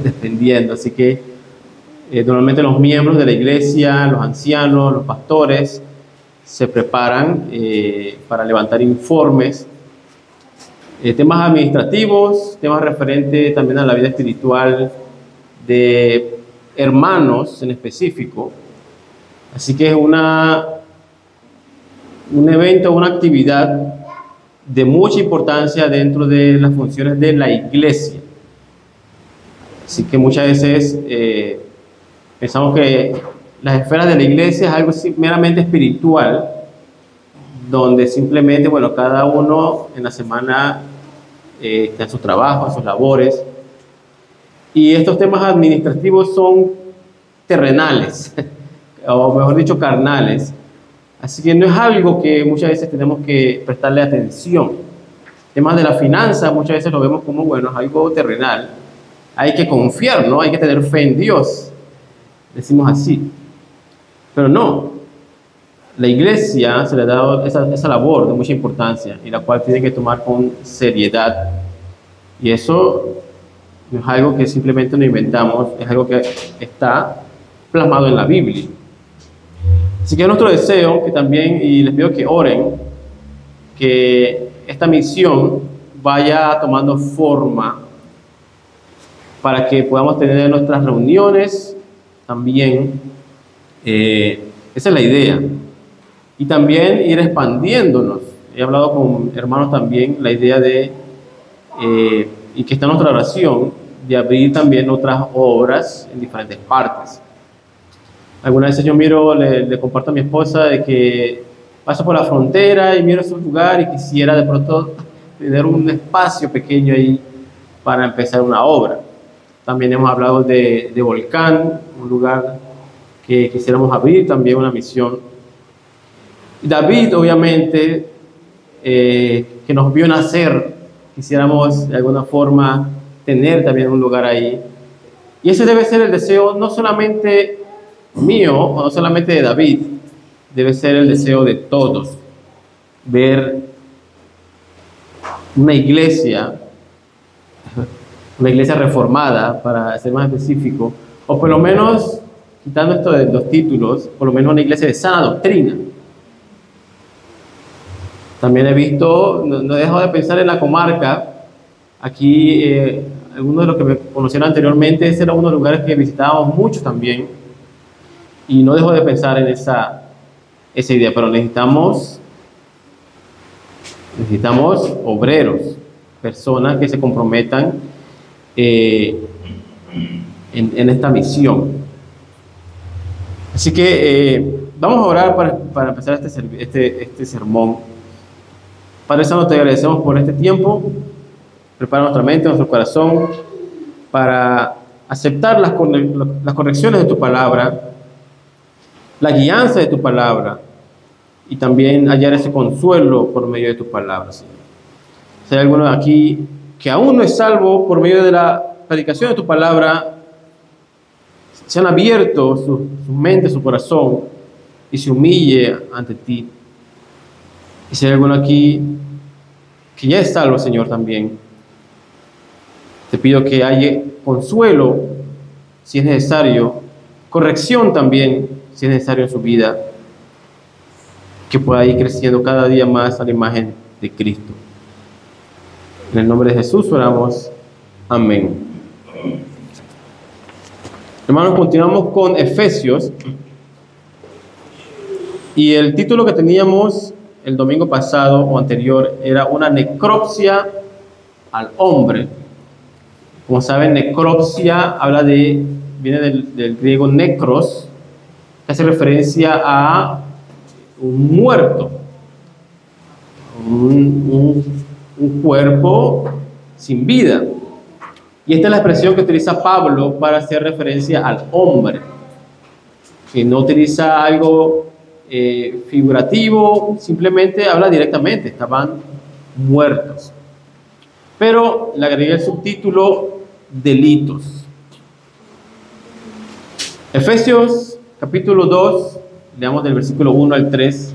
defendiendo. Así que normalmente los miembros de la iglesia, los ancianos, los pastores, se preparan para levantar informes, temas administrativos, temas referentes también a la vida espiritual de hermanos en específico. Así que es un evento, una actividad de mucha importancia dentro de las funciones de la iglesia. Así que muchas veces pensamos que las esferas de la iglesia es algo meramente espiritual, donde simplemente, bueno, cada uno en la semana está en su trabajo, en sus labores, y estos temas administrativos son terrenales, o mejor dicho, carnales. Así que no es algo que muchas veces tenemos que prestarle atención. Temas de la finanza muchas veces lo vemos como, bueno, es algo terrenal. Hay que confiar, ¿no? Hay que tener fe en Dios. Decimos así. Pero no. La iglesia se le ha dado esa labor de mucha importancia y la cual tiene que tomar con seriedad. Y eso no es algo que simplemente nos inventamos, es algo que está plasmado en la Biblia. Así que es nuestro deseo que también, y les pido que oren, que esta misión vaya tomando forma para que podamos tener nuestras reuniones también. Esa es la idea. Y también ir expandiéndonos. He hablado con hermanos también la idea de, y que está en nuestra oración, de abrir también otras obras en diferentes partes. Algunas veces yo miro, le comparto a mi esposa de que paso por la frontera y miro ese lugar y quisiera de pronto tener un espacio pequeño ahí para empezar una obra. También hemos hablado de Volcán, un lugar que quisiéramos abrir, también una misión. David, obviamente, que nos vio nacer, quisiéramos de alguna forma tener también un lugar ahí. Y ese debe ser el deseo no solamente mío, o no solamente de David, debe ser el deseo de todos, ver una iglesia reformada, para ser más específico, o por lo menos, quitando esto de los títulos, por lo menos una iglesia de sana doctrina. También he visto, no he dejado de pensar en la comarca, aquí, algunos de los que me conocieron anteriormente, ese era uno de los lugares que visitábamos mucho también, y no dejo de pensar en esa idea, pero necesitamos obreros, personas que se comprometan en esta misión. Así que vamos a orar para empezar este sermón. Padre Santo, te agradecemos por este tiempo. Prepara nuestra mente, nuestro corazón para aceptar las correcciones de tu palabra, la guianza de tu palabra, y también hallar ese consuelo por medio de tu palabra, Señor. Si hay alguno aquí que aún no es salvo, por medio de la predicación de tu palabra, se han abierto su mente, su corazón, y se humille ante ti. Y si hay alguno aquí que ya es salvo, Señor, también, te pido que haya consuelo, si es necesario, corrección también, si es necesario en su vida, que pueda ir creciendo cada día más a la imagen de Cristo. En el nombre de Jesús oramos. Amén. Hermanos, continuamos con Efesios. Y el título que teníamos el domingo pasado o anterior era una necropsia al hombre. Como saben, necropsia viene del griego necros, que hace referencia a un muerto, un cuerpo sin vida. Y esta es la expresión que utiliza Pablo para hacer referencia al hombre, que no utiliza algo figurativo, simplemente habla directamente, estaban muertos. Pero le agregué el subtítulo delitos. Efesios capítulo 2, leamos del versículo 1 al 3.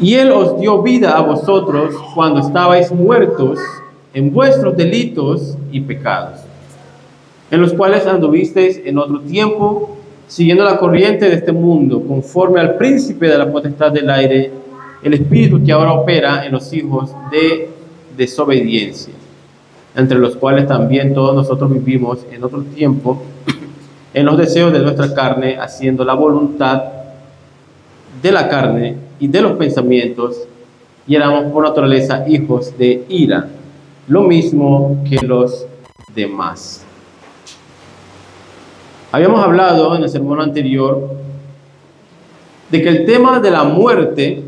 Y Él os dio vida a vosotros cuando estabais muertos en vuestros delitos y pecados, en los cuales anduvisteis en otro tiempo, siguiendo la corriente de este mundo, conforme al príncipe de la potestad del aire, el espíritu que ahora opera en los hijos de desobediencia, entre los cuales también todos nosotros vivimos en otro tiempo, en los deseos de nuestra carne, haciendo la voluntad de la carne y de los pensamientos, y éramos por naturaleza hijos de ira, lo mismo que los demás. Habíamos hablado en el sermón anterior de que el tema de la muerte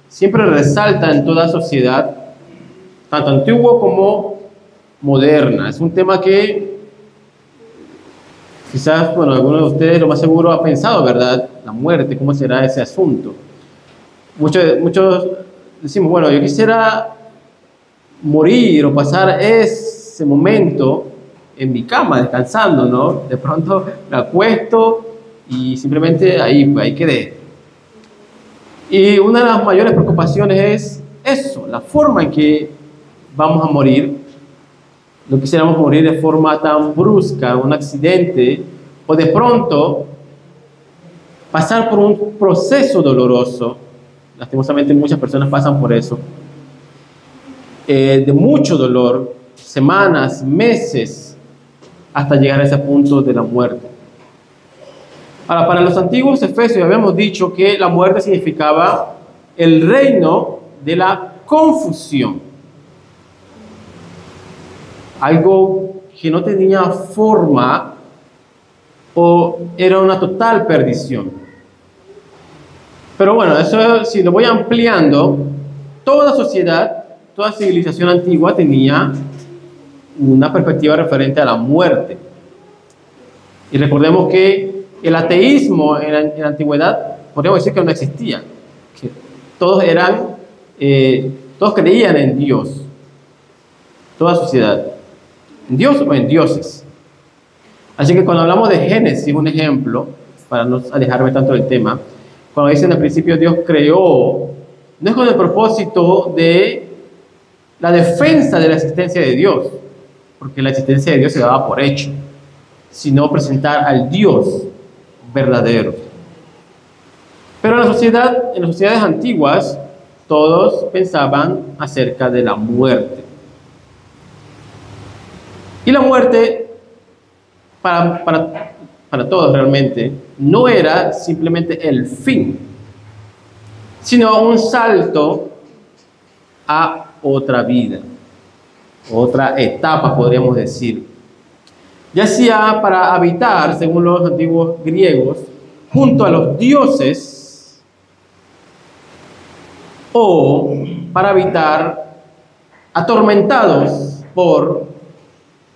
siempre resalta en toda sociedad, tanto antigua como moderna. Es un tema que quizás, bueno, algunos de ustedes lo más seguro ha pensado, ¿verdad? La muerte, ¿cómo será ese asunto? Muchos decimos, bueno, yo quisiera morir o pasar ese momento en mi cama descansando, ¿no? De pronto me acuesto y simplemente ahí quedé. Y una de las mayores preocupaciones es eso, la forma en que vamos a morir. No quisiéramos morir de forma tan brusca, un accidente, o de pronto pasar por un proceso doloroso. Lastimosamente muchas personas pasan por eso, de mucho dolor, semanas, meses, hasta llegar a ese punto de la muerte. Ahora, para los antiguos efesios habíamos dicho que la muerte significaba el reino de la confusión. Algo que no tenía forma o era una total perdición. Pero bueno, eso si lo voy ampliando, toda sociedad, toda civilización antigua tenía una perspectiva referente a la muerte. Y recordemos que el ateísmo en la antigüedad, podríamos decir que no existía. Que todos creían en Dios. Toda sociedad. En Dios o en dioses. Así que cuando hablamos de Génesis, un ejemplo, para no alejarme tanto del tema, cuando dicen al principio Dios creó, no es con el propósito de la defensa de la existencia de Dios, porque la existencia de Dios se daba por hecho, sino presentar al Dios verdadero. Pero en las sociedades antiguas, todos pensaban acerca de la muerte. Y la muerte, para todos realmente, no era simplemente el fin, sino un salto a otra vida, otra etapa, podríamos decir. Ya sea para habitar, según los antiguos griegos, junto a los dioses, o para habitar atormentados por,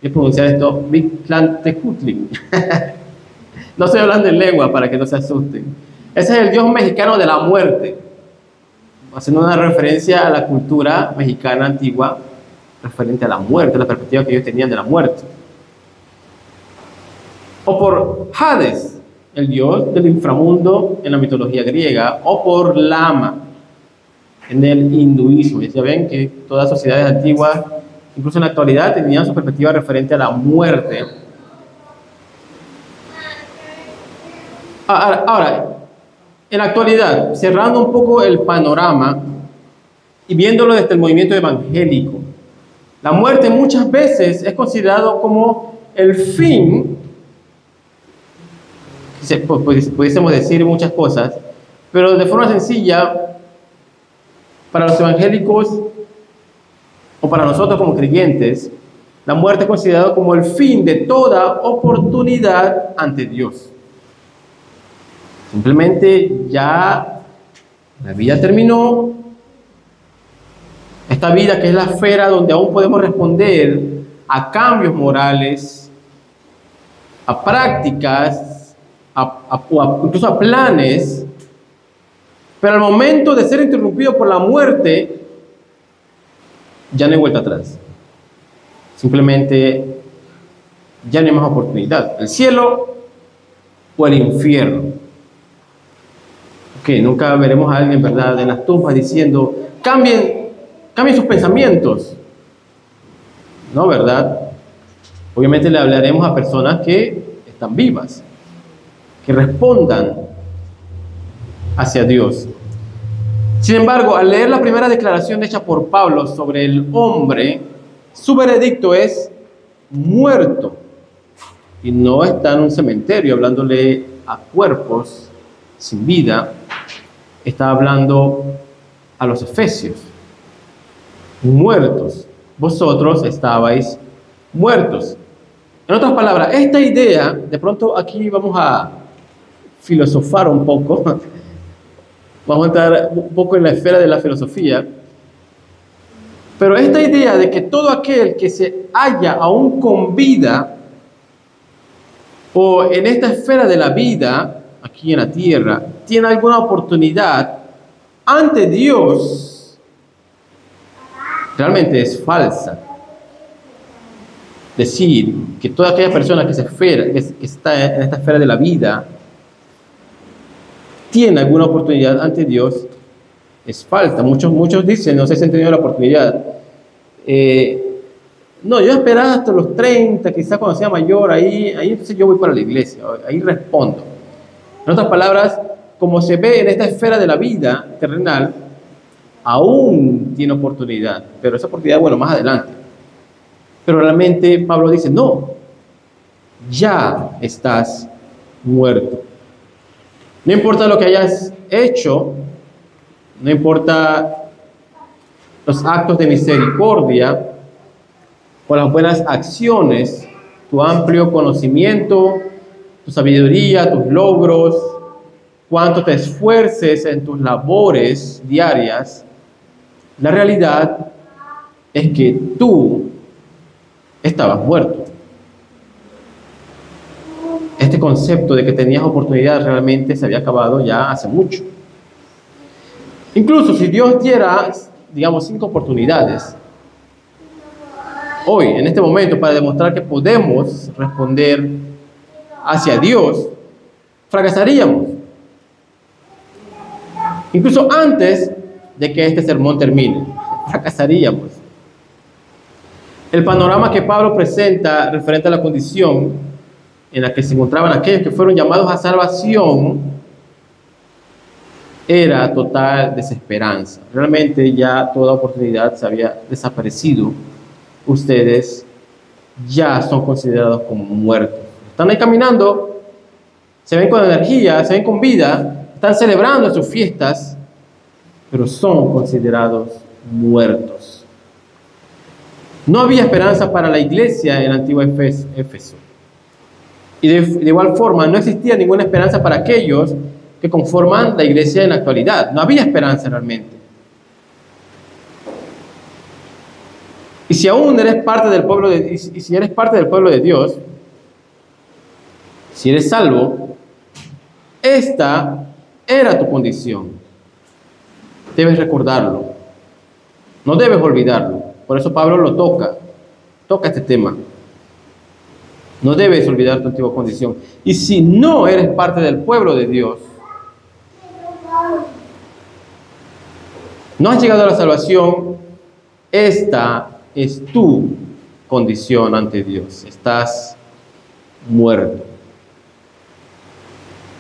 voy a pronunciar esto, Mictlantecutli. No estoy hablando en lengua para que no se asusten. Ese es el dios mexicano de la muerte, haciendo una referencia a la cultura mexicana antigua referente a la muerte, la perspectiva que ellos tenían de la muerte. O por Hades, el dios del inframundo en la mitología griega, o por Lama en el hinduismo. Ya ven que todas las sociedades antiguas, incluso en la actualidad, tenían su perspectiva referente a la muerte. Ahora, en la actualidad, cerrando un poco el panorama y viéndolo desde el movimiento evangélico, la muerte muchas veces es considerado como el fin. Pudiésemos decir muchas cosas, pero de forma sencilla, para los evangélicos o para nosotros como creyentes, la muerte es considerada como el fin de toda oportunidad ante Dios. Simplemente ya la vida terminó. Esta vida que es la esfera donde aún podemos responder a cambios morales, a prácticas, incluso a planes, pero al momento de ser interrumpido por la muerte, ya no hay vuelta atrás. Simplemente ya no hay más oportunidad. El cielo o el infierno. Que nunca veremos a alguien, ¿verdad?, en las tumbas diciendo, cambien sus pensamientos. No, ¿verdad? Obviamente le hablaremos a personas que están vivas, que respondan hacia Dios. Sin embargo, al leer la primera declaración hecha por Pablo sobre el hombre, su veredicto es muerto. Y no está en un cementerio hablándole a cuerpos sin vida, está hablando a los efesios. Muertos. Vosotros estabais muertos. En otras palabras, esta idea, de pronto aquí vamos a filosofar un poco, vamos a entrar un poco en la esfera de la filosofía, pero esta idea de que todo aquel que se halla aún con vida, o en esta esfera de la vida, aquí en la tierra, tiene alguna oportunidad ante Dios, realmente es falsa. Decir que toda aquella persona que está en esta esfera de la vida tiene alguna oportunidad ante Dios es falsa. Muchos dicen, no sé si han tenido la oportunidad. No, yo esperaba hasta los 30, quizás cuando sea mayor, ahí entonces yo voy para la iglesia, ahí respondo. En otras palabras, como se ve en esta esfera de la vida terrenal, aún tiene oportunidad, pero esa oportunidad, bueno, más adelante. Pero realmente Pablo dice, no, ya estás muerto. No importa lo que hayas hecho, no importa los actos de misericordia o las buenas acciones, tu amplio conocimiento, tu sabiduría, tus logros, cuánto te esfuerces en tus labores diarias, la realidad es que tú estabas muerto. Este concepto de que tenías oportunidad realmente se había acabado ya hace mucho. Incluso si Dios diera, digamos, 5 oportunidades, hoy, en este momento, para demostrar que podemos responder hacia Dios, fracasaríamos. Incluso antes de que este sermón termine, fracasaríamos. El panorama que Pablo presenta referente a la condición en la que se encontraban aquellos que fueron llamados a salvación era total desesperanza. Realmente ya toda oportunidad se había desaparecido. Ustedes ya son considerados como muertos. Están ahí caminando, se ven con energía, se ven con vida, están celebrando sus fiestas, pero son considerados muertos. No había esperanza para la iglesia en el antiguo Éfeso. Y de igual forma, no existía ninguna esperanza para aquellos que conforman la iglesia en la actualidad. No había esperanza realmente. Y si aún eres parte del pueblo si eres parte del pueblo de Dios, si eres salvo, esta era tu condición. Debes recordarlo. No debes olvidarlo. Por eso Pablo lo toca este tema. No debes olvidar tu antigua condición. Y si no eres parte del pueblo de Dios, no has llegado a la salvación, esta es tu condición ante Dios. Estás muerto.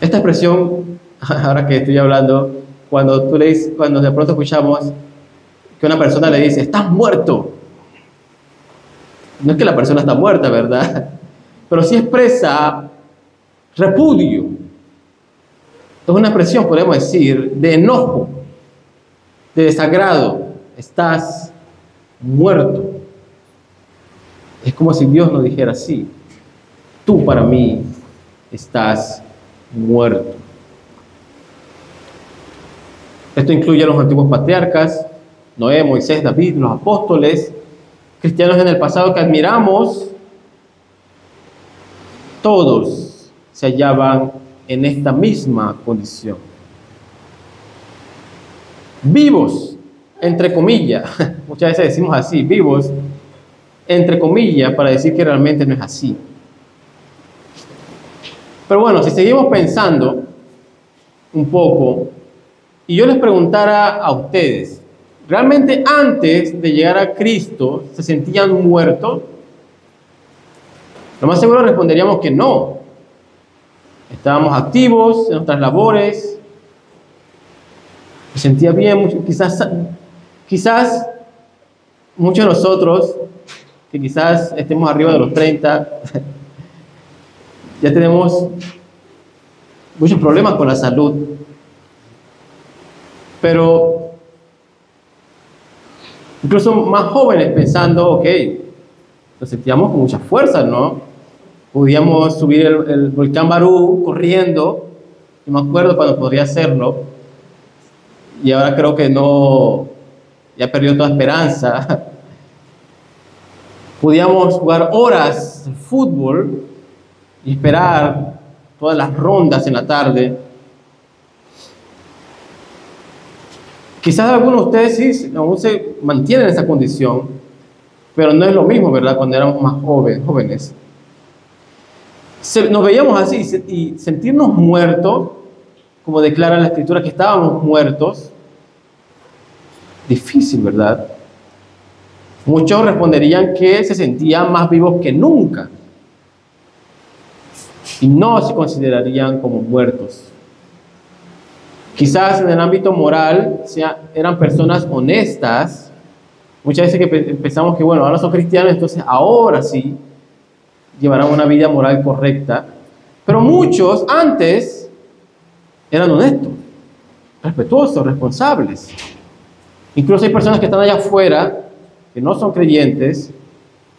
Esta expresión, ahora que estoy hablando, cuando de pronto escuchamos que una persona le dice, estás muerto. No es que la persona está muerta, ¿verdad? Pero sí expresa repudio. Es una expresión, podemos decir, de enojo, de desagrado. Estás muerto. Es como si Dios nos dijera así: tú para mí estás muerto. Esto incluye a los antiguos patriarcas, Noé, Moisés, David, los apóstoles, cristianos en el pasado que admiramos. Todos se hallaban en esta misma condición. Vivos, entre comillas. Muchas veces decimos así, vivos, entre comillas, para decir que realmente no es así. Pero bueno, si seguimos pensando un poco, y yo les preguntara a ustedes, ¿realmente antes de llegar a Cristo se sentían muertos? Lo más seguro responderíamos que no. Estábamos activos en nuestras labores, me sentía bien, quizás muchos de nosotros, que quizás estemos arriba de los 30, ya tenemos muchos problemas con la salud, pero incluso más jóvenes pensando, ok, nos sentíamos con mucha fuerza, ¿no? Podíamos subir el volcán Barú corriendo, y me acuerdo cuando podría hacerlo, y ahora creo que no, ya perdió toda esperanza. Podíamos jugar horas de fútbol y esperar todas las rondas en la tarde. Quizás algunos de ustedes sí aún se mantienen en esa condición, pero no es lo mismo, ¿verdad? Cuando éramos más jóvenes. Nos veíamos así y sentirnos muertos, como declara la Escritura que estábamos muertos, difícil, ¿verdad? Muchos responderían que se sentían más vivos que nunca y no se considerarían como muertos. Quizás en el ámbito moral eran personas honestas. Muchas veces que pensamos que, bueno, ahora son cristianos, entonces ahora sí llevarán una vida moral correcta. Pero muchos antes eran honestos, respetuosos, responsables. Incluso hay personas que están allá afuera, que no son creyentes,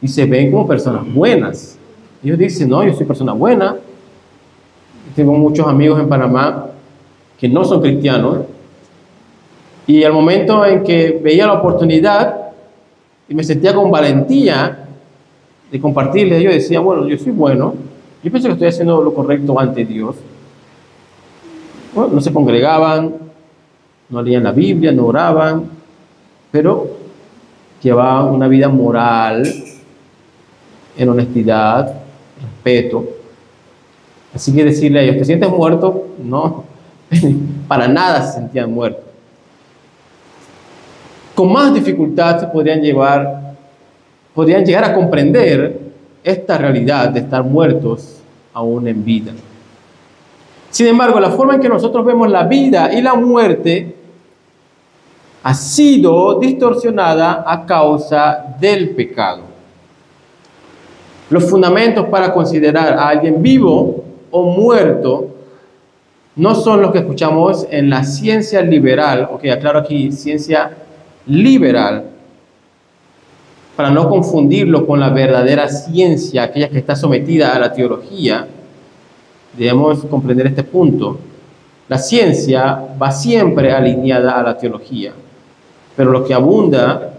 y se ven como personas buenas. Ellos dicen, no, yo soy persona buena. Tengo muchos amigos en Panamá que no son cristianos, y al momento en que veía la oportunidad y me sentía con valentía de compartirles, yo decía, bueno, yo soy bueno, yo pienso que estoy haciendo lo correcto ante Dios. Bueno, no se congregaban, no leían la Biblia, no oraban, pero llevaban una vida moral, en honestidad, respeto. Así que decirle a ellos, ¿te sientes muerto? No, para nada se sentían muertos. Con más dificultad se podrían llegar a comprender esta realidad de estar muertos aún en vida. Sin embargo, la forma en que nosotros vemos la vida y la muerte ha sido distorsionada a causa del pecado. Los fundamentos para considerar a alguien vivo o muerto no son los que escuchamos en la ciencia liberal, ok, aclaro aquí, ciencia liberal, para no confundirlo con la verdadera ciencia, aquella que está sometida a la teología. Debemos comprender este punto. La ciencia va siempre alineada a la teología, pero lo que abunda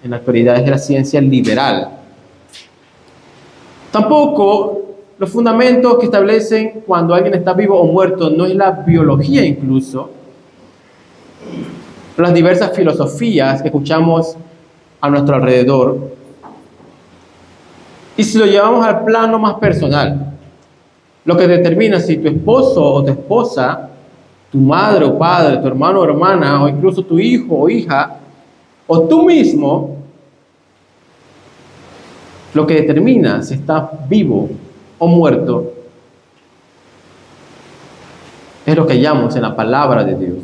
en la actualidad es de la ciencia liberal. Tampoco los fundamentos que establecen cuando alguien está vivo o muerto no es la biología incluso, las diversas filosofías que escuchamos a nuestro alrededor. Y si lo llevamos al plano más personal, lo que determina si tu esposo o tu esposa, tu madre o padre, tu hermano o hermana, o incluso tu hijo o hija, o tú mismo, lo que determina si estás vivo o muerto es lo que hallamos en la palabra de Dios.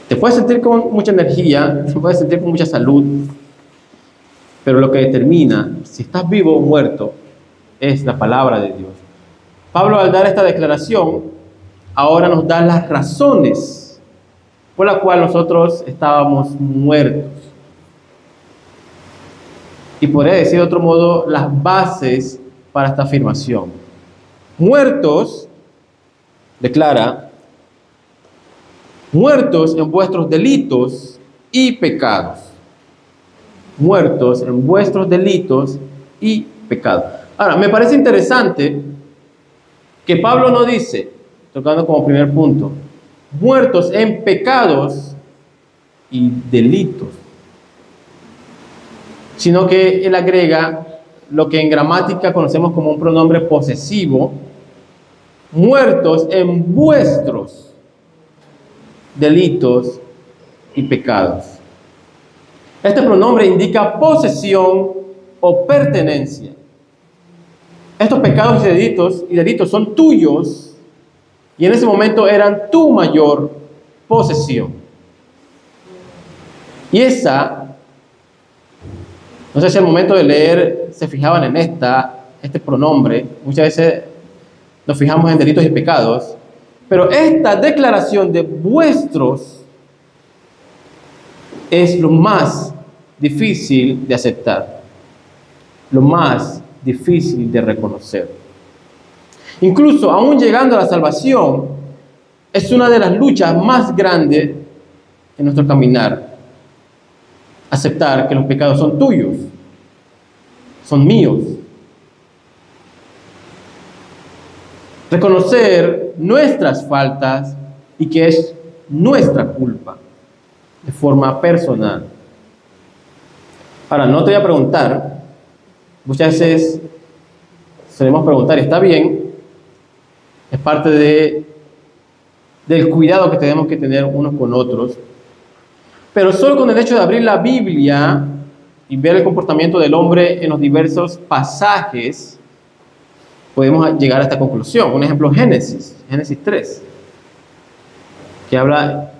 Te puedes sentir con mucha energía, te puedes sentir con mucha salud, pero lo que determina si estás vivo o muerto es la palabra de Dios. Pablo, al dar esta declaración, ahora nos da las razones por las cuales nosotros estábamos muertos. Y podría decir de otro modo, las bases para esta afirmación. Muertos, declara, muertos en vuestros delitos y pecados. Muertos en vuestros delitos y pecados. Ahora, me parece interesante que Pablo no dice, tocando como primer punto, muertos en pecados y delitos, sino que él agrega lo que en gramática conocemos como un pronombre posesivo, muertos en vuestros delitos y pecados. Este pronombre indica posesión o pertenencia. Estos pecados y delitos son tuyos y en ese momento eran tu mayor posesión. Y no sé si al momento de leer se fijaban en este pronombre. Muchas veces nos fijamos en delitos y pecados, pero esta declaración de vuestros es lo más difícil de aceptar, lo más difícil de reconocer. Incluso aún llegando a la salvación, es una de las luchas más grandes en nuestro caminar. Aceptar que los pecados son tuyos, son míos. Reconocer nuestras faltas y que es nuestra culpa de forma personal. Ahora, no te voy a preguntar, muchas veces solemos preguntar, ¿está bien? Es parte del cuidado que tenemos que tener unos con otros. Pero solo con el hecho de abrir la Biblia y ver el comportamiento del hombre en los diversos pasajes, podemos llegar a esta conclusión. Un ejemplo, Génesis 3, que habla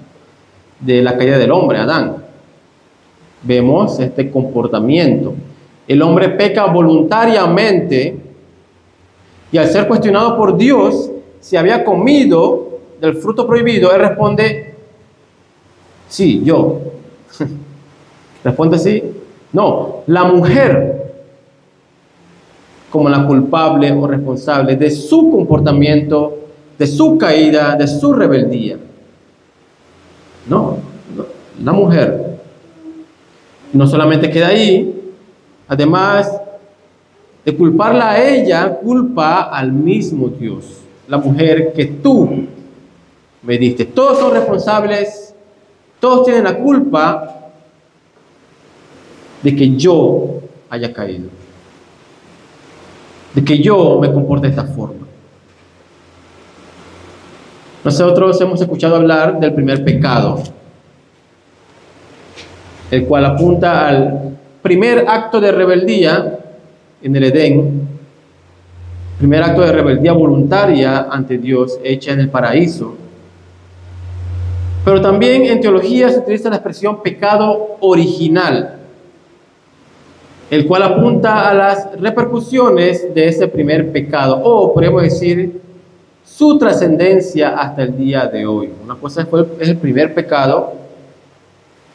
de la caída del hombre, Adán. Vemos este comportamiento. El hombre peca voluntariamente y al ser cuestionado por Dios si había comido del fruto prohibido, él responde, sí, yo. Responde así, no, la mujer como la culpable o responsable de su comportamiento, de su caída, de su rebeldía. No, la mujer. No solamente queda ahí, además de culparla a ella, culpa al mismo Dios, la mujer que tú me diste. Todos son responsables, todos tienen la culpa de que yo haya caído, de que yo me comporte de esta forma. Nosotros hemos escuchado hablar del primer pecado, el cual apunta al primer acto de rebeldía en el Edén, primer acto de rebeldía voluntaria ante Dios hecha en el paraíso. Pero también en teología se utiliza la expresión pecado original, el cual apunta a las repercusiones de ese primer pecado, o podríamos decir su trascendencia hasta el día de hoy. Una cosa es el primer pecado,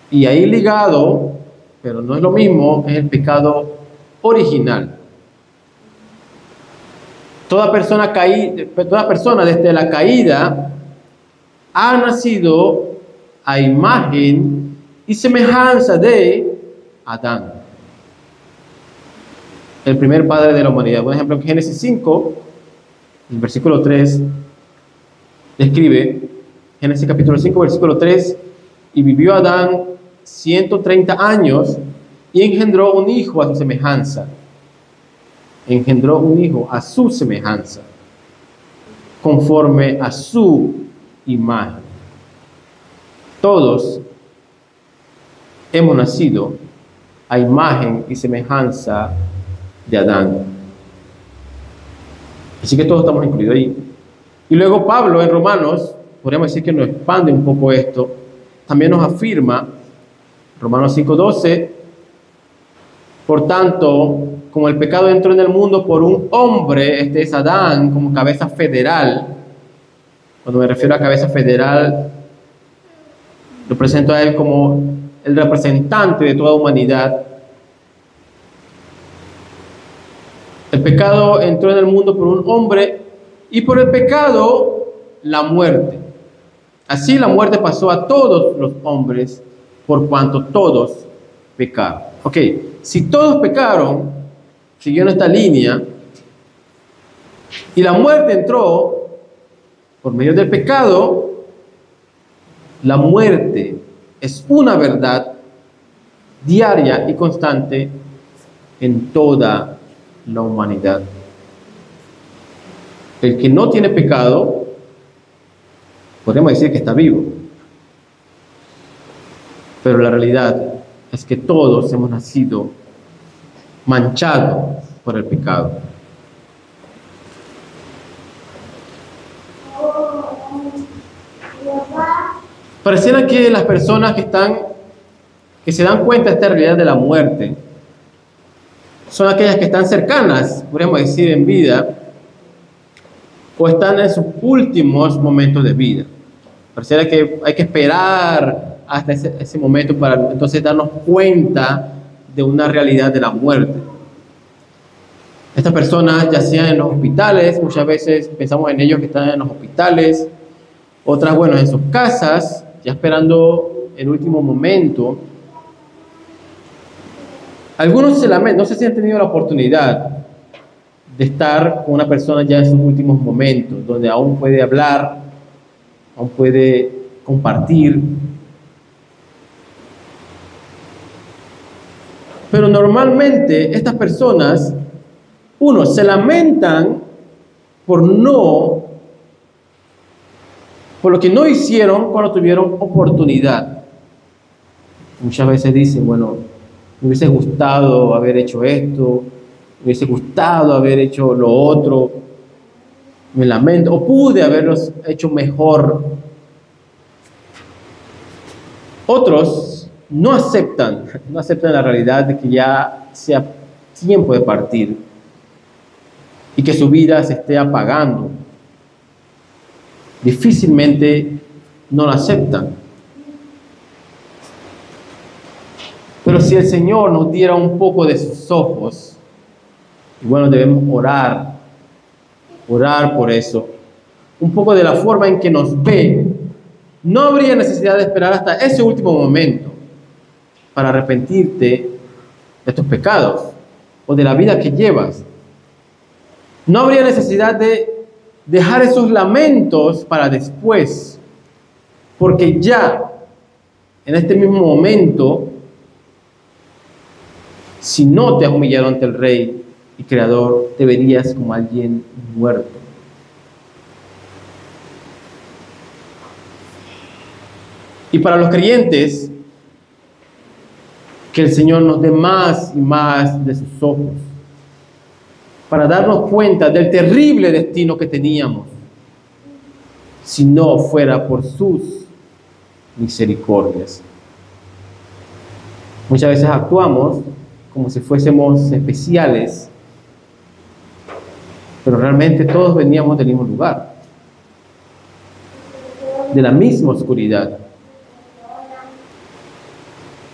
y ahí ligado, pero no es lo mismo, es el pecado original. Toda persona desde la caída ha nacido a imagen y semejanza de Adán, el primer padre de la humanidad. Por ejemplo, en Génesis 5, el versículo 3, describe, Génesis capítulo 5, versículo 3, y vivió Adán 130 años y engendró un hijo a su semejanza. Engendró un hijo a su semejanza, conforme a su imagen. Todos hemos nacido a imagen y semejanza de Adán. Así que todos estamos incluidos ahí. Y luego Pablo en Romanos, podríamos decir que nos expande un poco esto, también nos afirma, Romanos 5:12, por tanto, como el pecado entró en el mundo por un hombre, este es Adán, como cabeza federal. Cuando me refiero a cabeza federal, lo presento a él como el representante de toda humanidad. El pecado entró en el mundo por un hombre y por el pecado la muerte. Así la muerte pasó a todos los hombres por cuanto todos pecaron. Ok, si todos pecaron, siguiendo esta línea, y la muerte entró por medio del pecado, la muerte es una verdad diaria y constante en toda la humanidad. El que no tiene pecado, podemos decir que está vivo. Pero la realidad es que todos hemos nacido manchado por el pecado. Pareciera que las personas que se dan cuenta de esta realidad de la muerte son aquellas que están cercanas, podríamos decir, en vida, o están en sus últimos momentos de vida. Pareciera que hay que esperar hasta ese momento para entonces darnos cuenta de una realidad de la muerte. Estas personas, ya sean en los hospitales, muchas veces pensamos en ellos que están en los hospitales, otras, bueno, en sus casas, ya esperando el último momento. Algunos se lamentan, no sé si han tenido la oportunidad de estar con una persona ya en sus últimos momentos, donde aún puede hablar, aún puede compartir. Pero normalmente estas personas, uno, se lamentan por lo que no hicieron cuando tuvieron oportunidad. Muchas veces dicen, bueno, me hubiese gustado haber hecho esto, me hubiese gustado haber hecho lo otro, me lamento, o pude haberlos hecho mejor. Otros no aceptan la realidad de que ya sea tiempo de partir y que su vida se esté apagando. Difícilmente no lo aceptan. Pero si el Señor nos diera un poco de sus ojos, y bueno, debemos orar por eso, un poco de la forma en que nos ve, no habría necesidad de esperar hasta ese último momento para arrepentirte de tus pecados o de la vida que llevas. No habría necesidad de dejar esos lamentos para después, porque ya en este mismo momento, si no te has humillado ante el Rey y Creador, te verías como alguien muerto. Y para los creyentes, que el Señor nos dé más y más de sus ojos, para darnos cuenta del terrible destino que teníamos, si no fuera por sus misericordias. Muchas veces actuamos como si fuésemos especiales, pero realmente todos veníamos del mismo lugar, de la misma oscuridad.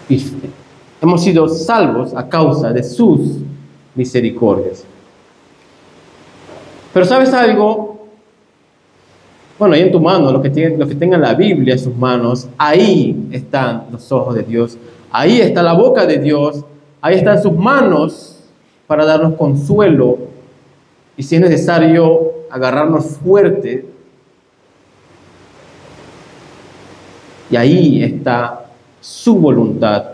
Y hemos sido salvos a causa de sus misericordias. Pero ¿sabes algo? Bueno, ahí en tu mano, los que tengan la Biblia en sus manos, ahí están los ojos de Dios, ahí está la boca de Dios, ahí están sus manos para darnos consuelo y si es necesario agarrarnos fuerte. Y ahí está su voluntad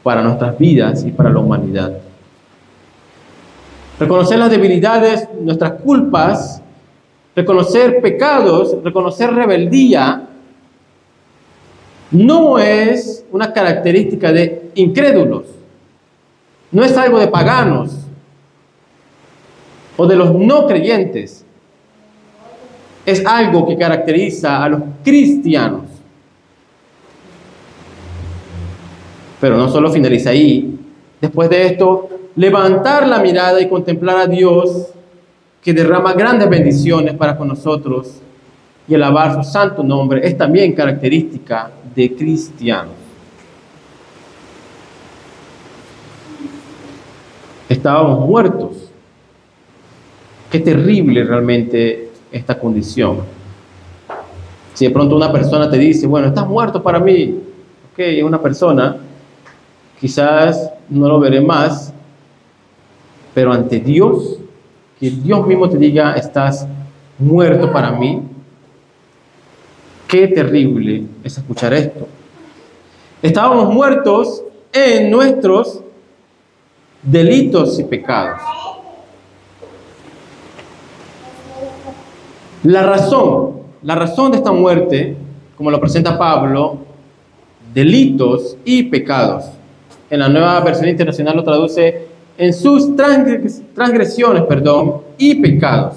para nuestras vidas y para la humanidad. Reconocer las debilidades, nuestras culpas, reconocer pecados, reconocer rebeldía, no es una característica de incrédulos, no es algo de paganos o de los no creyentes, es algo que caracteriza a los cristianos. Pero no solo finaliza ahí. Después de esto, levantar la mirada y contemplar a Dios, que derrama grandes bendiciones para con nosotros, y alabar su santo nombre, es también característica de cristianos. Estábamos muertos. Qué terrible realmente esta condición. Si de pronto una persona te dice, bueno, estás muerto para mí, ok, es una persona, quizás no lo veré más, pero ante Dios, que Dios mismo te diga, estás muerto para mí, qué terrible es escuchar esto. Estábamos muertos en nuestros delitos y pecados. La razón de esta muerte, como lo presenta Pablo, delitos y pecados. En la Nueva Versión Internacional lo traduce en sus transgresiones, y pecados.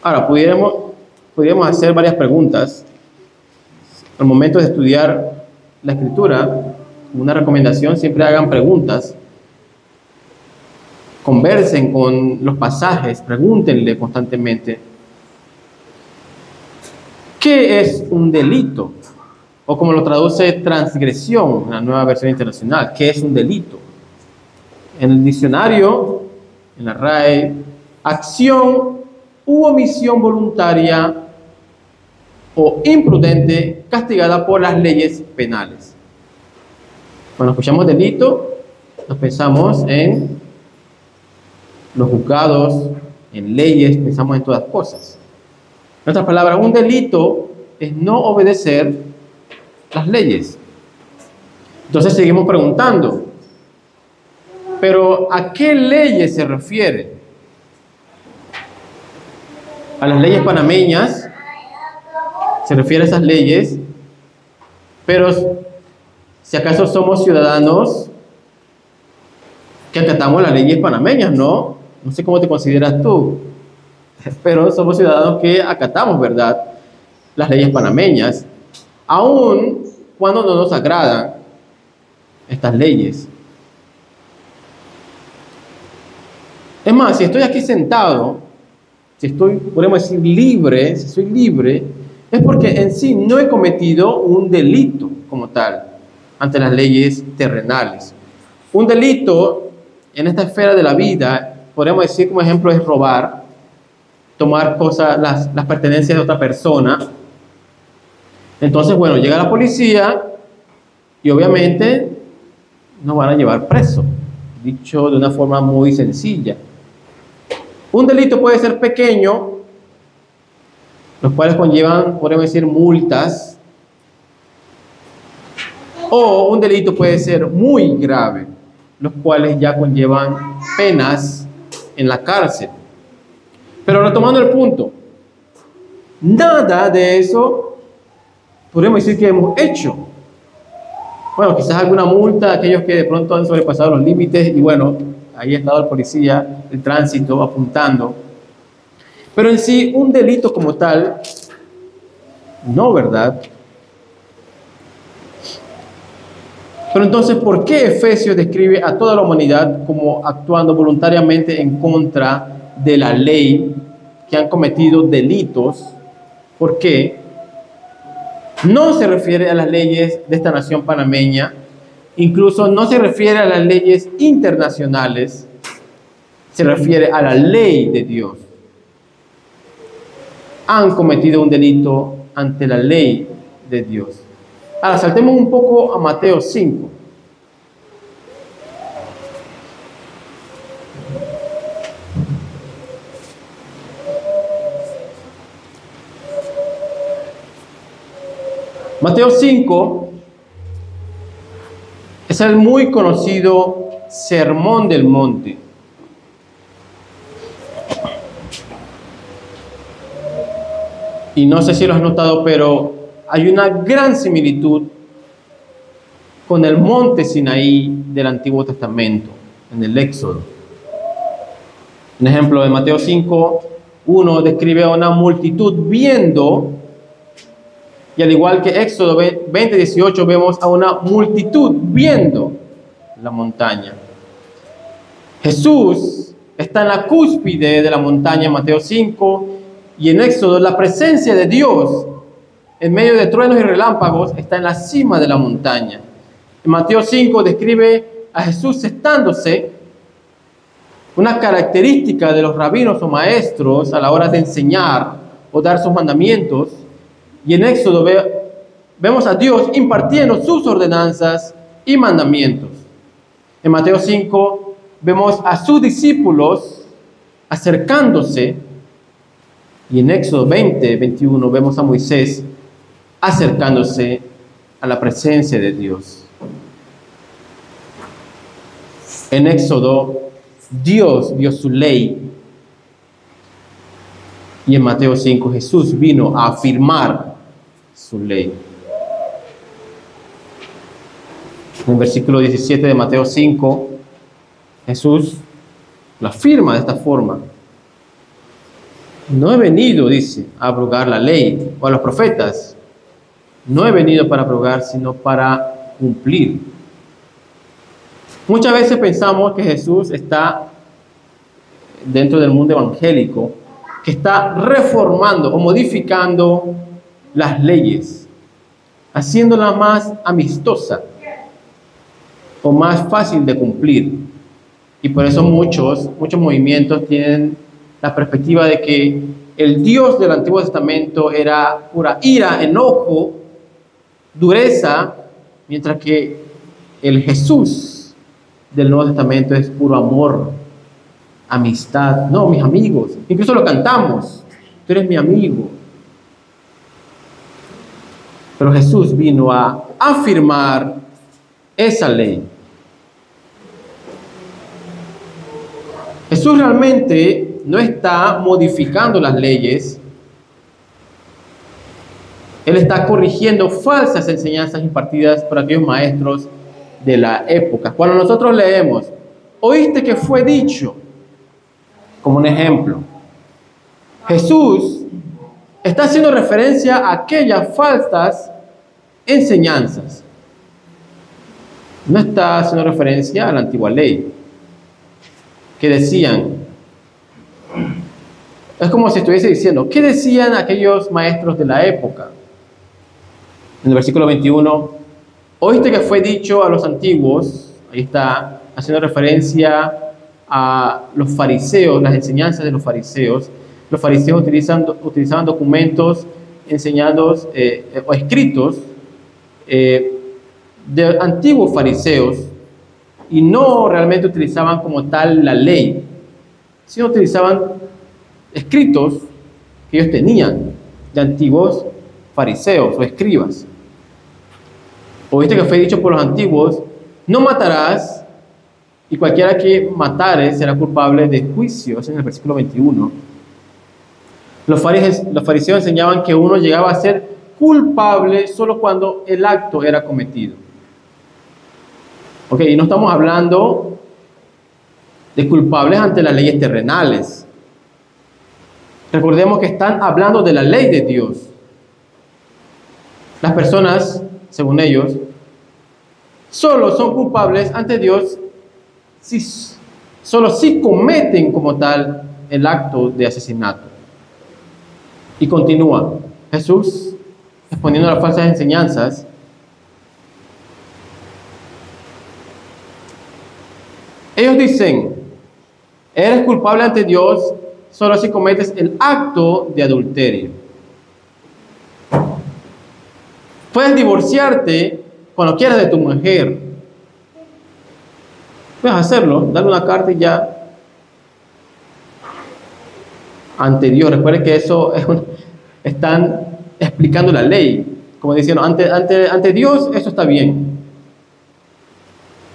Ahora, pudiéramos hacer varias preguntas. Al momento de estudiar la Escritura, una recomendación, siempre hagan preguntas. Conversen con los pasajes, pregúntenle constantemente. ¿Qué es un delito? O como lo traduce transgresión en la Nueva Versión Internacional, ¿qué es un delito? En el diccionario, en la RAE, acción u omisión voluntaria o imprudente castigada por las leyes penales. Cuando escuchamos delito, nos pensamos en los juzgados, en leyes, pensamos en todas cosas. En otras palabras, un delito es no obedecer las leyes. Entonces seguimos preguntando, ¿pero a qué leyes se refiere? A las leyes panameñas se refiere a esas leyes, pero si acaso somos ciudadanos que acatamos las leyes panameñas, ¿no? No sé cómo te consideras tú, pero somos ciudadanos que acatamos, ¿verdad?, las leyes panameñas, aun cuando no nos agradan estas leyes. Es más, si estoy aquí sentado, si estoy, podemos decir, libre, si soy libre, es porque en sí no he cometido un delito como tal ante las leyes terrenales. Un delito en esta esfera de la vida, podemos decir como ejemplo, es robar, tomar cosas, las pertenencias de otra persona. Entonces, bueno, llega la policía y obviamente nos van a llevar preso, dicho de una forma muy sencilla. Un delito puede ser pequeño, los cuales conllevan, podemos decir, multas, o un delito puede ser muy grave, los cuales ya conllevan penas en la cárcel. Pero retomando el punto, nada de eso podemos decir que hemos hecho. Bueno, quizás alguna multa a aquellos que de pronto han sobrepasado los límites y bueno, ahí ha estado el policía, el tránsito apuntando. Pero en sí, un delito como tal, no, ¿verdad? Pero entonces, ¿por qué Efesios describe a toda la humanidad como actuando voluntariamente en contra de la ley, que han cometido delitos? ¿Por qué? No se refiere a las leyes de esta nación panameña, incluso no se refiere a las leyes internacionales, se refiere a la ley de Dios. Han cometido un delito ante la ley de Dios. Ahora, saltemos un poco a Mateo 5. Mateo 5 es el muy conocido Sermón del Monte. Y no sé si lo has notado, pero hay una gran similitud con el monte Sinaí del Antiguo Testamento, en el Éxodo. Un ejemplo de Mateo 5, 1 describe a una multitud viendo, y al igual que Éxodo 20, 18, vemos a una multitud viendo la montaña. Jesús está en la cúspide de la montaña en Mateo 5, y en Éxodo la presencia de Dios en medio de truenos y relámpagos está en la cima de la montaña. En Mateo 5 describe a Jesús sentándose, una característica de los rabinos o maestros a la hora de enseñar o dar sus mandamientos. Y en Éxodo vemos a Dios impartiendo sus ordenanzas y mandamientos. En Mateo 5 vemos a sus discípulos acercándose. Y en Éxodo 20, 21 vemos a Moisés acercándose a la presencia de Dios. En Éxodo, Dios dio su ley. Y en Mateo 5, Jesús vino a afirmar su ley. En el versículo 17 de Mateo 5, Jesús lo afirma de esta forma. No he venido, dice, a abrogar la ley o a los profetas. No he venido para abrogar, sino para cumplir. Muchas veces pensamos que Jesús está dentro del mundo evangélico, que está reformando o modificando las leyes, haciéndola más amistosa o más fácil de cumplir. Y por eso muchos movimientos tienen la perspectiva de que el Dios del Antiguo Testamento era pura ira, enojo, dureza, mientras que el Jesús del Nuevo Testamento es puro amor, amistad. No, mis amigos, incluso lo cantamos, tú eres mi amigo. Pero Jesús vino a afirmar esa ley. Jesús realmente no está modificando las leyes. Él está corrigiendo falsas enseñanzas impartidas por aquellos maestros de la época. Cuando nosotros leemos, oíste que fue dicho, como un ejemplo, Jesús está haciendo referencia a aquellas falsas enseñanzas. No está haciendo referencia a la antigua ley, que decían, es como si estuviese diciendo, ¿qué decían aquellos maestros de la época? En el versículo 21, oíste que fue dicho a los antiguos, ahí está haciendo referencia a los fariseos, las enseñanzas de los fariseos. Los fariseos utilizaban documentos enseñados o escritos de antiguos fariseos, y no realmente utilizaban como tal la ley, sino utilizaban escritos que ellos tenían de antiguos fariseos o escribas. Oíste que fue dicho por los antiguos, no matarás, y cualquiera que matare será culpable de juicio. Es en el versículo 21. Los fariseos enseñaban que uno llegaba a ser culpable solo cuando el acto era cometido. Ok, y no estamos hablando de culpables ante las leyes terrenales. Recordemos que están hablando de la ley de Dios. Las personas, según ellos, solo son culpables ante Dios solo si cometen como tal el acto de asesinato. Y continúa Jesús exponiendo las falsas enseñanzas. Ellos dicen, eres culpable ante Dios solo si cometes el acto de adulterio. Puedes divorciarte cuando quieras de tu mujer. Puedes hacerlo, darle una carta y ya. Ante Dios, recuerden que eso están explicando la ley. Como diciendo, ante Dios eso está bien.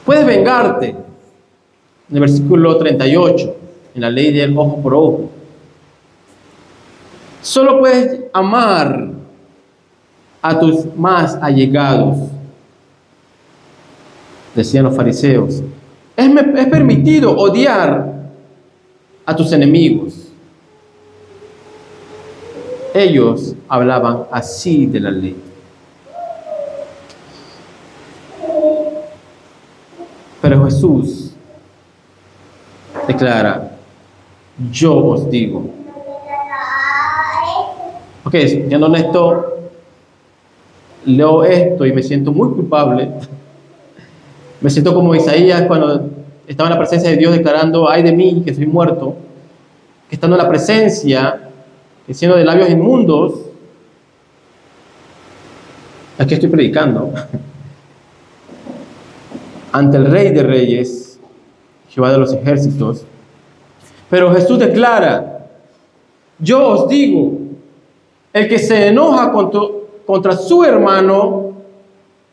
Puedes vengarte. En el versículo 38, en la ley del ojo por ojo. Solo puedes amar a tus más allegados, decían los fariseos. Es permitido odiar a tus enemigos. Ellos hablaban así de la ley. Pero Jesús declara, yo os digo. Ok, siendo honesto, leo esto y me siento muy culpable. Me siento como Isaías cuando estaba en la presencia de Dios declarando, ay de mí, que soy muerto. Que estando en la presencia, que siendo de labios inmundos, aquí estoy predicando, ante el Rey de Reyes, Jehová de los ejércitos. Pero Jesús declara, yo os digo, el que se enoja contra su hermano,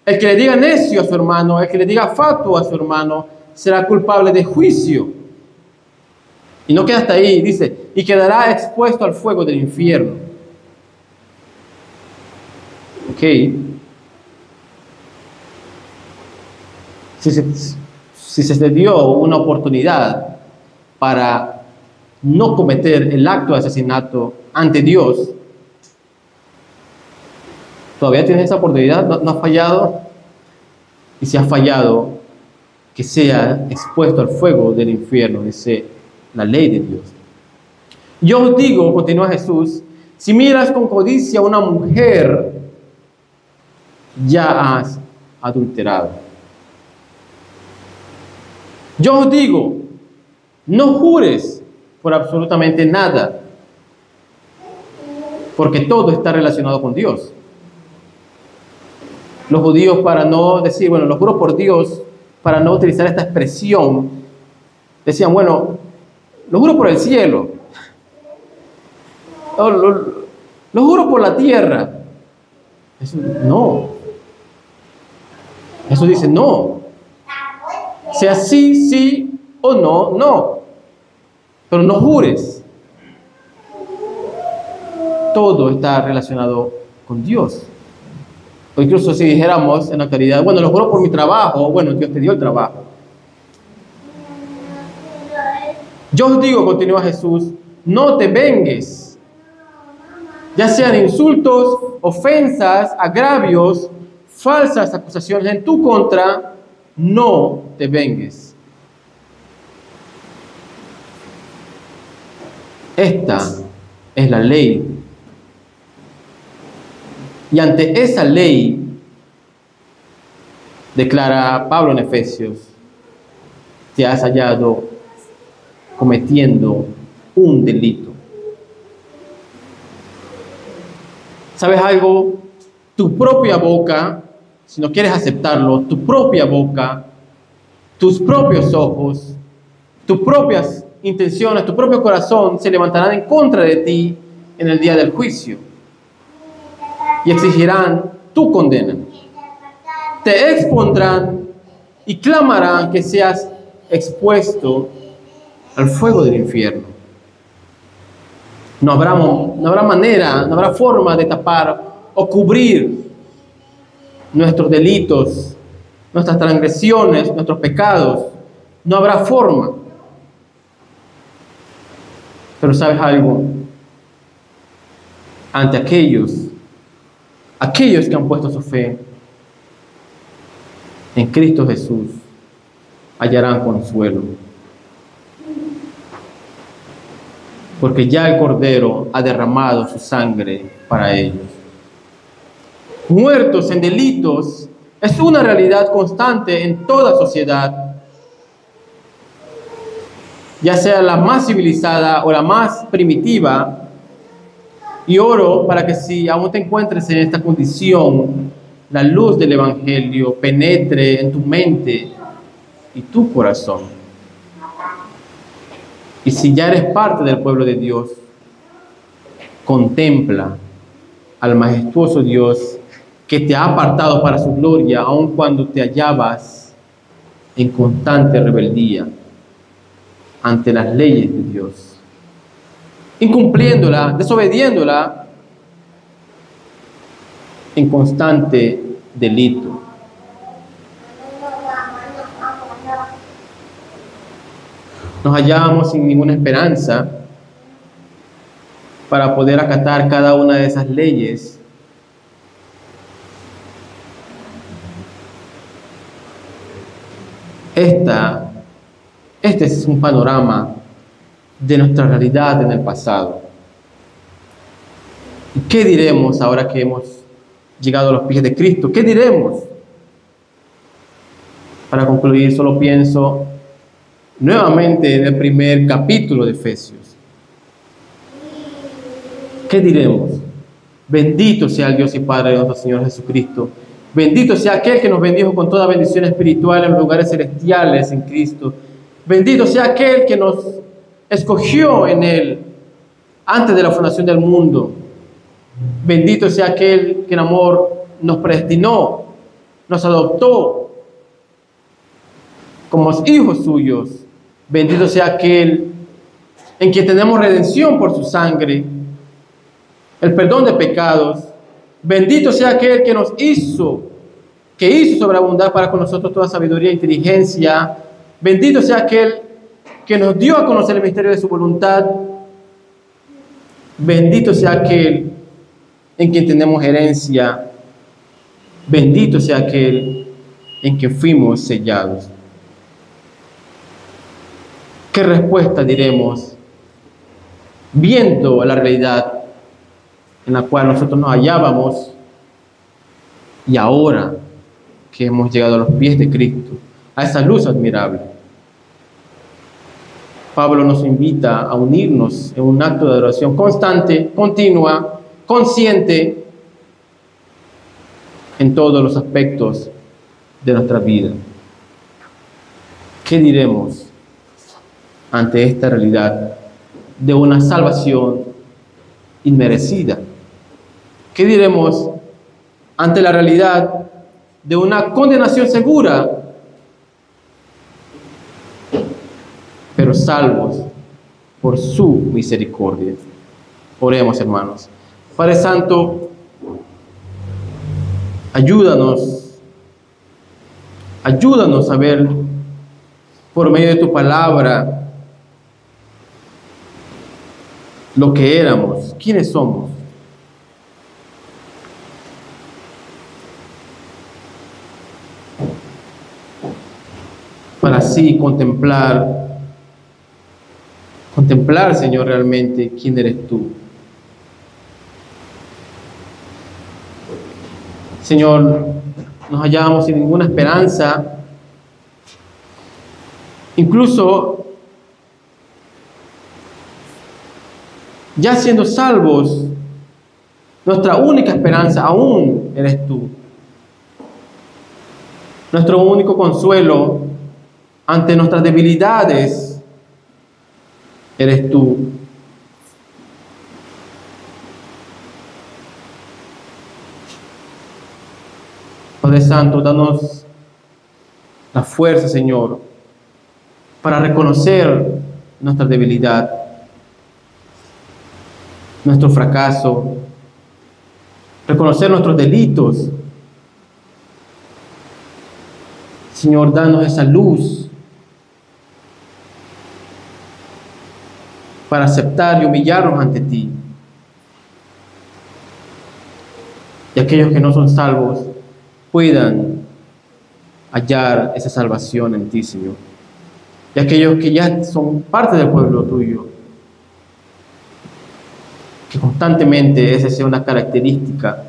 el que le diga necio a su hermano, el que le diga fatuo a su hermano, será culpable de juicio. Y no queda hasta ahí, dice, y quedará expuesto al fuego del infierno. Ok. si se te dio una oportunidad para no cometer el acto de asesinato ante Dios, todavía tienes esa oportunidad, no has fallado. Y si has fallado, que sea expuesto al fuego del infierno, dice la ley de Dios. Yo os digo, continúa Jesús, si miras con codicia a una mujer, ya has adulterado. Yo os digo, no jures por absolutamente nada, porque todo está relacionado con Dios. Los judíos, para no decir, bueno, lo juro por Dios, para no utilizar esta expresión, decían, bueno, lo juro por el cielo, lo juro por la tierra. Eso, no. Eso dice no. Sea sí, sí o no, no. Pero no jures. Todo está relacionado con Dios. O incluso si dijéramos en la caridad, bueno, lo juro por mi trabajo, bueno, Dios te dio el trabajo. Yo os digo, continúa Jesús, no te vengues, ya sean insultos, ofensas, agravios, falsas acusaciones en tu contra, no te vengues. Esta es la ley. Y ante esa ley, declara Pablo en Efesios, te has hallado cometiendo un delito. ¿Sabes algo? Tu propia boca, si no quieres aceptarlo, tu propia boca, tus propios ojos, tus propias intenciones, tu propio corazón se levantarán en contra de ti en el día del juicio y exigirán tu condena. Te expondrán y clamarán que seas expuesto al fuego del infierno. No habrá manera, no habrá forma de tapar o cubrir nuestros delitos, nuestras transgresiones, nuestros pecados. No habrá forma. Pero ¿sabes algo? Ante aquellos que han puesto su fe en Cristo Jesús, hallarán consuelo. Porque ya el Cordero ha derramado su sangre para ellos. Muertos en delitos es una realidad constante en toda sociedad, ya sea la más civilizada o la más primitiva. Y oro para que si aún te encuentres en esta condición, la luz del Evangelio penetre en tu mente y tu corazón. Y si ya eres parte del pueblo de Dios, contempla al majestuoso Dios que te ha apartado para su gloria, aun cuando te hallabas en constante rebeldía ante las leyes de Dios, incumpliéndola, desobediéndola, en constante delito. Nos hallábamos sin ninguna esperanza para poder acatar cada una de esas leyes. Este es un panorama de nuestra realidad en el pasado. ¿Y qué diremos ahora que hemos llegado a los pies de Cristo? ¿Qué diremos? Para concluir, solo pienso nuevamente en el primer capítulo de Efesios. ¿Qué diremos? Bendito sea el Dios y Padre de nuestro Señor Jesucristo. Bendito sea aquel que nos bendijo con toda bendición espiritual en los lugares celestiales en Cristo. Bendito sea aquel que nos escogió en Él antes de la fundación del mundo. Bendito sea aquel que en amor nos predestinó, nos adoptó como hijos suyos. Bendito sea aquel en quien tenemos redención por su sangre, el perdón de pecados. Bendito sea aquel que hizo sobreabundar para con nosotros toda sabiduría e inteligencia, Bendito sea aquel que nos dio a conocer el misterio de su voluntad. Bendito sea aquel en quien tenemos herencia. Bendito sea aquel en quien fuimos sellados. ¿Qué respuesta diremos viendo la realidad en la cual nosotros nos hallábamos y ahora que hemos llegado a los pies de Cristo, a esa luz admirable? Pablo nos invita a unirnos en un acto de adoración constante, continua, consciente en todos los aspectos de nuestra vida. ¿Qué diremos ante esta realidad de una salvación inmerecida? ¿Qué diremos ante la realidad de una condenación segura, pero salvos por su misericordia? Oremos, hermanos. Padre Santo, ayúdanos a ver por medio de tu palabra lo que éramos, quiénes somos. Para así contemplar, Señor, realmente quién eres tú. Señor, nos hallábamos sin ninguna esperanza, incluso ya siendo salvos, nuestra única esperanza aún eres tú. Nuestro único consuelo ante nuestras debilidades eres tú. Padre Santo, danos la fuerza, Señor, para reconocer nuestra debilidad, nuestro fracaso, reconocer nuestros delitos. Señor, danos esa luz para aceptar y humillarnos ante ti. Y aquellos que no son salvos puedan hallar esa salvación en ti, Señor. Y aquellos que ya son parte del pueblo tuyo, que constantemente esa sea una característica,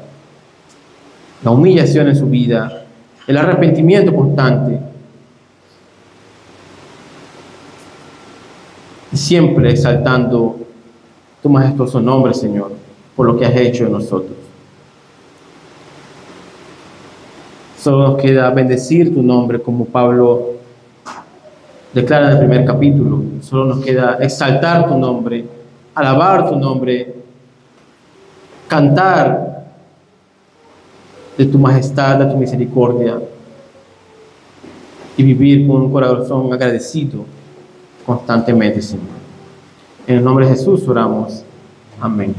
la humillación en su vida, el arrepentimiento constante, y siempre exaltando tu majestuoso nombre, Señor, por lo que has hecho en nosotros. Solo nos queda bendecir tu nombre, como Pablo declara en el primer capítulo. Solo nos queda exaltar tu nombre, alabar tu nombre, cantar de tu majestad, de tu misericordia, y vivir con un corazón agradecido constantemente, Señor. En el nombre de Jesús oramos. Amén.